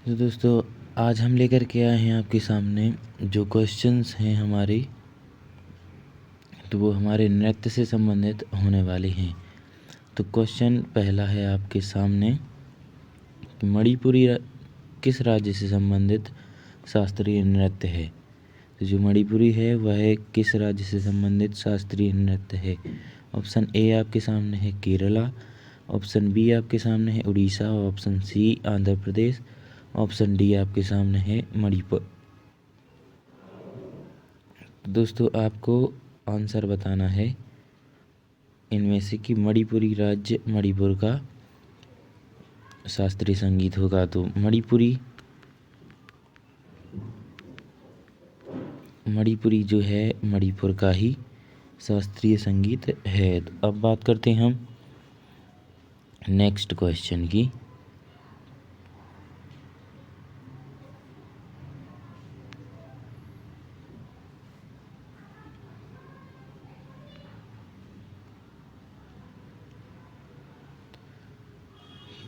तो दोस्तों आज हम लेकर के आए हैं आपके सामने जो क्वेश्चंस हैं हमारे, तो वो हमारे नृत्य से संबंधित होने वाले हैं। तो क्वेश्चन पहला है आपके सामने कि मणिपुरी किस राज्य से संबंधित शास्त्रीय नृत्य है। तो जो मणिपुरी है वह किस राज्य से संबंधित शास्त्रीय नृत्य है। ऑप्शन ए आपके सामने है केरला, ऑप्शन बी आपके सामने है Orissa, option C Andhra Pradesh, option D आपके सामने है मणिपुर। दोस्तों आपको आंसर बताना है इनमें से कि मणिपुरी राज्य मणिपुर का शास्त्रीय संगीत होगा। तो मणिपुरी जो है मणिपुर का ही शास्त्रीय संगीत है। तो अब बात करते हैं हम नेक्स्ट क्वेश्चन की।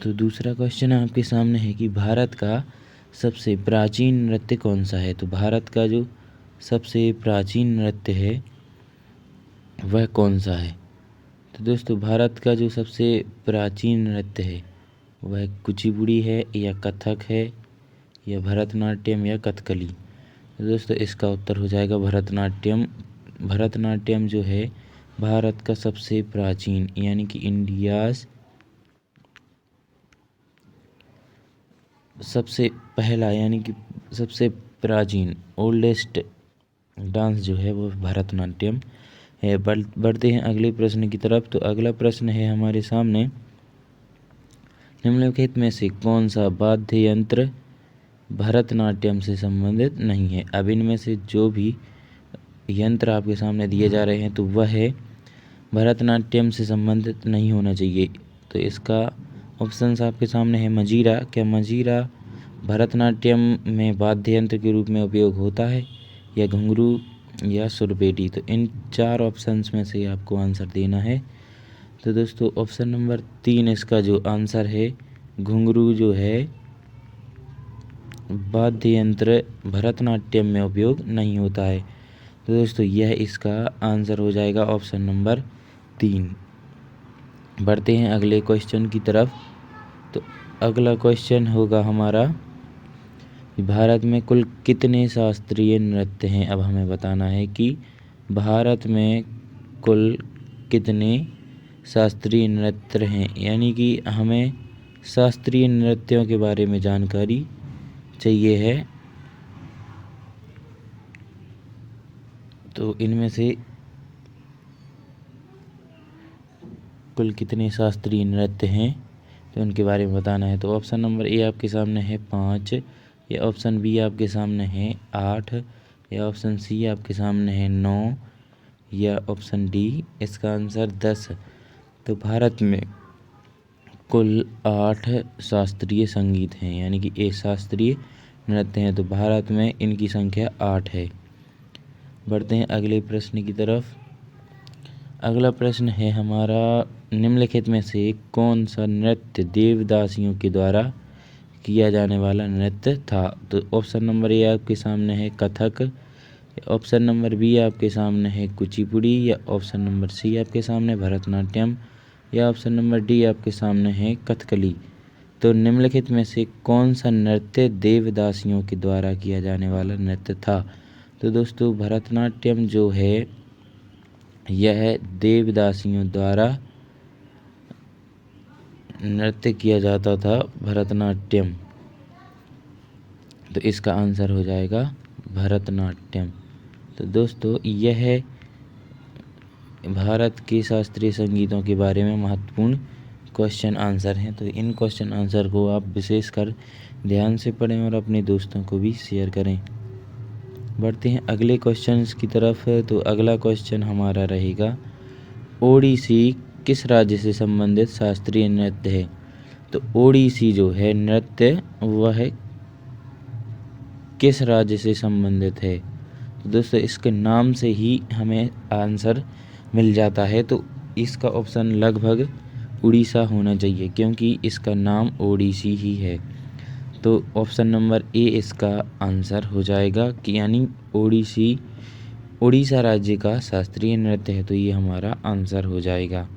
तो दूसरा क्वेश्चन आपके सामने है कि भारत का सबसे प्राचीन नृत्य कौन सा है। तो भारत का जो सबसे प्राचीन नृत्य है वह कौन सा है। तो दोस्तों भारत का जो सबसे प्राचीन नृत्य है वह कुचिपुड़ी है या कथक है या भरतनाट्यम या कथकली। तो दोस्तों इसका उत्तर हो जाएगा भरतनाट्यम। भरतनाट्यम जो है भारत का सबसे प्राचीन यानी कि इंडियाज़ सबसे पहला यानी कि सबसे प्राचीन ओल्डेस्ट डांस जो है वो भरतनाट्यम है। बढ़ते हैं अगले प्रश्न की तरफ। तो अगला प्रश्न है हमारे सामने, निम्नलिखित में से कौन सा वाद्य यंत्र भरतनाट्यम से संबंधित नहीं है। अब इनमें से जो भी यंत्र आपके सामने दिए जा रहे हैं तो वह है भरतनाट्यम से संबंधित नहीं होना चाहिए। तो इसका ऑप्शंस आपके सामने है मजीरा। क्या मजीरा भरतनाट्यम में वाद्य यंत्र के रूप में उपयोग होता है, या घुंघरू, या सुरपेटी। तो इन चार ऑप्शंस में से आपको आंसर देना है। तो दोस्तों ऑप्शन नंबर 3 इसका जो आंसर है घुंघरू जो है वाद्य यंत्र भरतनाट्यम में उपयोग नहीं होता है। तो दोस्तों यह इसका आंसर हो जाएगा ऑप्शन नंबर 3। बढ़ते हैं अगले क्वेश्चन की तरफ। तो अगला क्वेश्चन होगा हमारा, भारत में कुल कितने शास्त्रीय नृत्य हैं। अब हमें बताना है कि भारत में कुल कितने शास्त्रीय नृत्य हैं, यानी कि हमें शास्त्रीय नृत्यों के बारे में जानकारी चाहिए है। तो इनमें से कुल कितने शास्त्रीय नृत्य हैं तो उनके बारे में बताना है। तो ऑप्शन नंबर ए आपके सामने है 5, या ऑप्शन बी आपके सामने है 8, या ऑप्शन सी आपके सामने है 9, या ऑप्शन डी इसका आंसर 10। तो भारत में कुल 8 शास्त्रीय संगीत हैं, यानी कि एक शास्त्रीय नृत्य हैं। तो भारत में इनकी संख्या 8 है। बढ़ते हैं अगले प्रश्न की तरफ। अगला प्रश्न है हमारा, निम्नलिखित में से कौन सा नृत्य देवदासियों के द्वारा किया जाने वाला नृत्य था। तो ऑप्शन नंबर ए आपके सामने है कथक, ऑप्शन नंबर बी आपके सामने है कुचिपुड़ी, या ऑप्शन नंबर सी आपके सामने भरतनाट्यम, या ऑप्शन नंबर डी आपके सामने है कथकली। तो निम्नलिखित में से कौन सा नृत्य देवदासियों के द्वारा किया जाने वाला नृत्य था। तो दोस्तों भरतनाट्यम जो है यह देवदासियों द्वारा नृत्य किया जाता था भरतनाट्यम। तो इसका आंसर हो जाएगा भरतनाट्यम। तो दोस्तों यह भारत के शास्त्रीय संगीतों के बारे में महत्वपूर्ण क्वेश्चन आंसर हैं। तो इन क्वेश्चन आंसर को आप विशेषकर ध्यान से पढ़ें और अपने दोस्तों को भी शेयर करें। बढ़ते हैं अगले क्वेश्चंस की तरफ। तो अगला क्वेश्चन हमारा रहेगा, ओडिसी किस राज्य से संबंधित शास्त्रीय नृत्य है। तो ओडिसी जो है नृत्य वह किस राज्य से संबंधित है। तो दोस्तों इसके नाम से ही हमें आंसर मिल जाता है। तो इसका ऑप्शन लगभग उड़ीसा होना चाहिए, क्योंकि इसका नाम ओडिसी ही है। तो ऑप्शन नंबर ए इसका आंसर हो जाएगा कि यानी उड़ीसा राज्य का शास्त्रीय नृत्य है, तो ये हमारा आंसर हो जाएगा।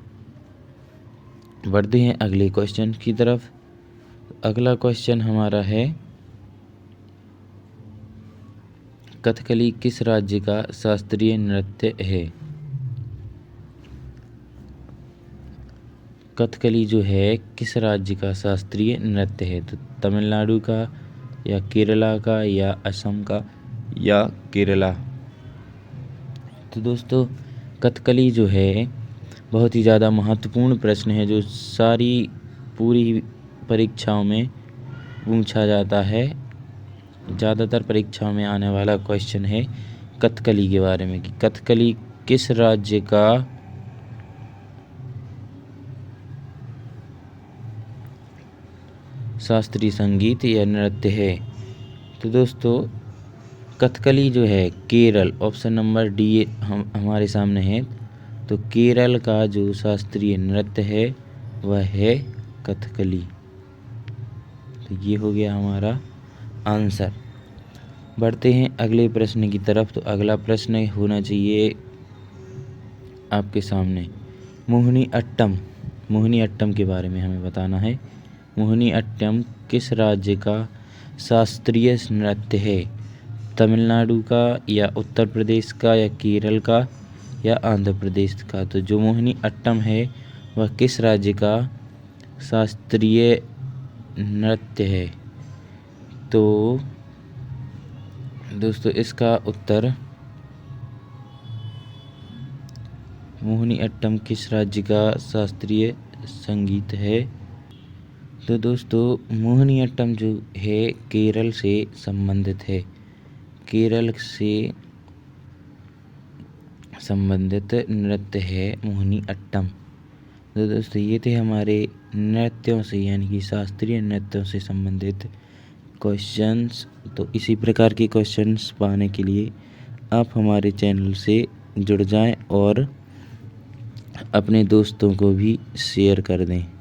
बढ़ते हैं अगले क्वेश्चन की तरफ। अगला क्वेश्चन हमारा है कथकली किस राज्य का शास्त्रीय नृत्य है। कथकली जो है किस राज्य का शास्त्रीय नृत्य है, तो तमिलनाडु का या केरला का या असम का या केरला। तो दोस्तों कथकली जो है बहुत ही ज़्यादा महत्वपूर्ण प्रश्न है जो सारी पूरी परीक्षाओं में पूछा जाता है। ज़्यादातर परीक्षाओं में आने वाला क्वेश्चन है कथकली के बारे में कि कथकली किस राज्य का शास्त्रीय संगीत या नृत्य है। तो दोस्तों कथकली जो है केरल, ऑप्शन नंबर डी हमारे सामने है। तो केरल का जो शास्त्रीय नृत्य है वह है कथकली। तो ये हो गया हमारा आंसर। बढ़ते हैं अगले प्रश्न की तरफ। तो अगला प्रश्न होना चाहिए आपके सामने मोहिनी अट्टम के बारे में हमें बताना है। मोहिनी अट्टम किस राज्य का शास्त्रीय नृत्य है, तमिलनाडु का या उत्तर प्रदेश का या केरल का या आंध्र प्रदेश का। तो जो मोहिनी अट्टम है वह किस राज्य का शास्त्रीय नृत्य है। तो दोस्तों इसका उत्तर मोहिनी अट्टम किस राज्य का शास्त्रीय संगीत है। तो दोस्तों मोहिनी अट्टम जो है केरल से संबंधित है, केरल से संबंधित नृत्य है मोहिनी अट्टम। तो दोस्तों ये थे हमारे नृत्यों से यानी कि शास्त्रीय नृत्यों से संबंधित क्वेश्चंस। तो इसी प्रकार के क्वेश्चंस पाने के लिए आप हमारे चैनल से जुड़ जाएं और अपने दोस्तों को भी शेयर कर दें।